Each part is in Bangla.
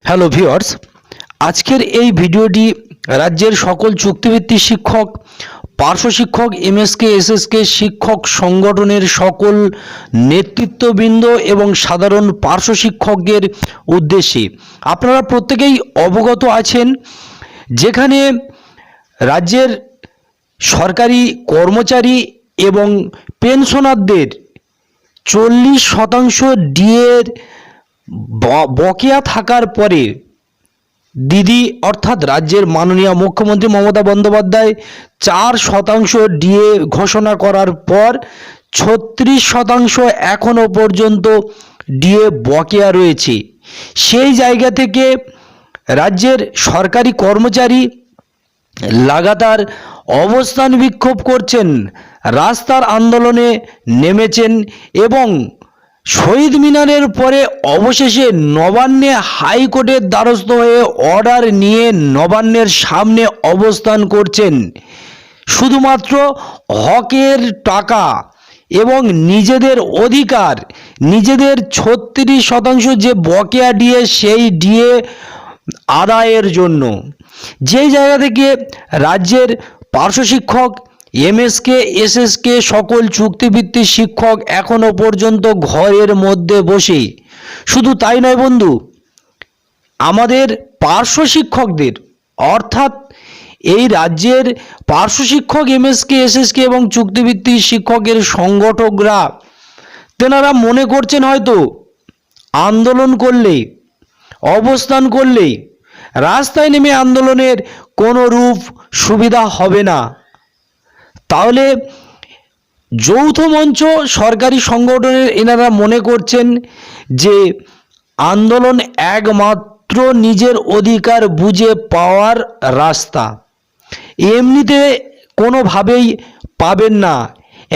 হ্যালো ভিউয়ার্স, আজকের এই ভিডিওটি রাজ্যের সকল চুক্তিভিত্তিক শিক্ষক, পার্শ্ব শিক্ষক, এমএসকে, এসএসকে শিক্ষক সংগঠনের সকল নেতৃত্ববৃন্দ এবং সাধারণ পার্শ্ব শিক্ষকদের উদ্দেশ্যে। আপনারা প্রত্যেকেই অবগত আছেন, যেখানে রাজ্যের সরকারি কর্মচারী এবং পেনশনারদের 40% ডিএর বকেয়া থাকার পরে দিদি অর্থাৎ রাজ্যের মাননীয় মুখ্যমন্ত্রী মমতা বন্দ্যোপাধ্যায় 4% ডিএ ঘোষণা করার পর 36% এখনো পর্যন্ত ডিএ বকেয়া রয়েছে। সেই জায়গা থেকে রাজ্যের সরকারি কর্মচারী লাগাতার অবস্থান বিক্ষোভ করছেন, রাস্তার আন্দোলনে নেমেছেন এবং শহীদ মিনারের পরে অবশেষে নবান্নে হাইকোর্টের দ্বারস্থ হয়ে অর্ডার নিয়ে নবান্নের সামনে অবস্থান করছেন। শুধুমাত্র হকের টাকা এবং নিজেদের অধিকার, নিজেদের 36% যে বকেয়া ডিএ, সেই ডিএ আদায়ের জন্য। যেই জায়গা থেকে রাজ্যের পার্শ্ব শিক্ষক, এমএসকে, এসএসকে সকল চুক্তিভিত্তিক শিক্ষক এখনো পর্যন্ত ঘরের মধ্যে বসে। শুধু তাই নয় বন্ধু, আমাদের পার্শ্ব শিক্ষকদের অর্থাৎ এই রাজ্যের পার্শ্ব শিক্ষক, এমএসকে, এসএসকে এবং চুক্তিভিত্তিক শিক্ষকের সংগঠকরা তেনারা মনে করছেন হয়তো আন্দোলন করলে, অবস্থান করলে, রাস্তায় নেমে আন্দোলনের কোনো রূপ সুবিধা হবে না। তাহলে যৌথ মঞ্চ সরকারি সংগঠনের এনারা মনে করছেন যে আন্দোলন একমাত্র নিজের অধিকার বুঝে পাওয়ার রাস্তা, এমনিতে কোনোভাবেই পাবেন না।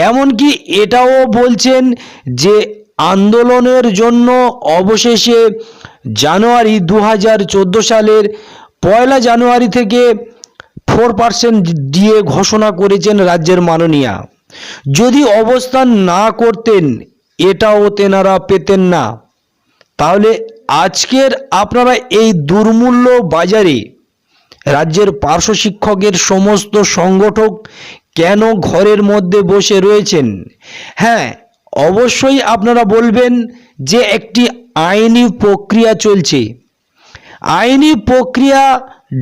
এমনকি এটাও বলছেন যে আন্দোলনের জন্য অবশেষে জানুয়ারি 2014 সালের 1 জানুয়ারি থেকে 4% ডিএ ঘোষণা করেছেন রাজ্যের মাননীয়া। যদি অবস্থান না করতেন এটাও তেনারা পেতেন না। তাহলে আজকের আপনারা এই দুর্মূল্য বাজারে রাজ্যের পার্শ্ব শিক্ষকের সমস্ত সংগঠক কেন ঘরের মধ্যে বসে রয়েছেন? হ্যাঁ, অবশ্যই আপনারা বলবেন যে একটি আইনি প্রক্রিয়া চলছে। আইনি প্রক্রিয়া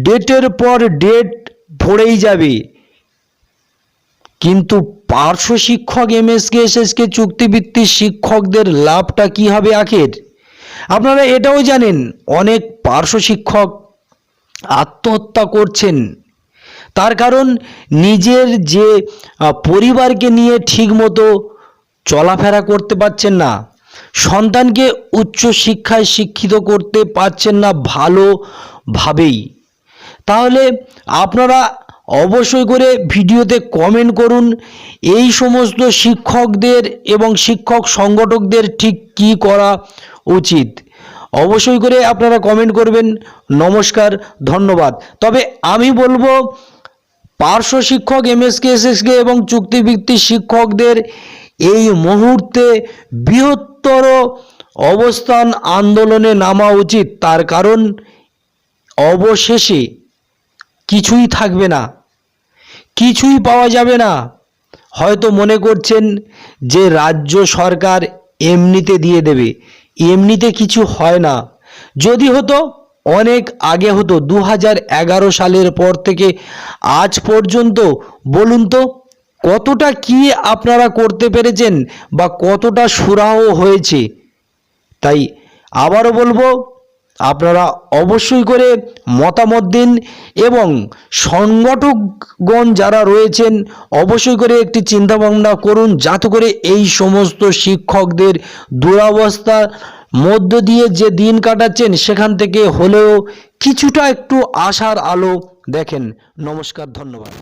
ডেটের পর ডেট পড়েই যাবে, কিন্তু পার্শ্ব শিক্ষক, এমএসকে, এসএসকে চুক্তিভিত্তিক শিক্ষকদের লাভটা কি হবে আখের? আপনারা এটাও জানেন অনেক পার্শ্ব শিক্ষক আত্মহত্যা করছেন। তার কারণ নিজের যে পরিবারকে নিয়ে ঠিকমতো চলাফেরা করতে পারছেন না, সন্তানকে উচ্চ শিক্ষায় শিক্ষিত করতে পারছেন না ভালোভাবেই। তাহলে আপনারা অবশ্যই করে ভিডিওতে কমেন্ট করুন এই সমস্ত শিক্ষকদের এবং শিক্ষক সংগঠকদের ঠিক কী করা উচিত। অবশ্যই করে আপনারা কমেন্ট করবেন। নমস্কার, ধন্যবাদ। তবে আমি বলবো পার্শ্ব শিক্ষক, এমএসকে, এসএসকে এবং চুক্তিভিত্তিক শিক্ষকদের এই মুহূর্তে বৃহত্তর অবস্থান আন্দোলনে নামা উচিত। তার কারণ অবশেষে কিছুই থাকবে না, কিছুই পাওয়া যাবে না। হয়তো মনে করছেন যে রাজ্য সরকার এমনিতে দিয়ে দেবে, এমনিতে কিছু হয় না। যদি হতো অনেক আগে হতো। 2011 সালের পর থেকে আজ পর্যন্ত বলুন তো কতটা কি আপনারা করতে পেরেছেন বা কতটা সুরাহ হয়েছে? তাই আবারও বলবো, আপনারা অবশ্যই করে মতামত দিন এবং সংগঠকগণ যারা রয়েছেন অবশ্যই করে একটি চিন্তাভাবনা করুন, যাতে করে এই সমস্ত শিক্ষকদের দুরবস্থার মধ্য দিয়ে যে দিন কাটাচ্ছেন সেখান থেকে হলেও কিছুটা একটু আশার আলো দেখেন। নমস্কার, ধন্যবাদ।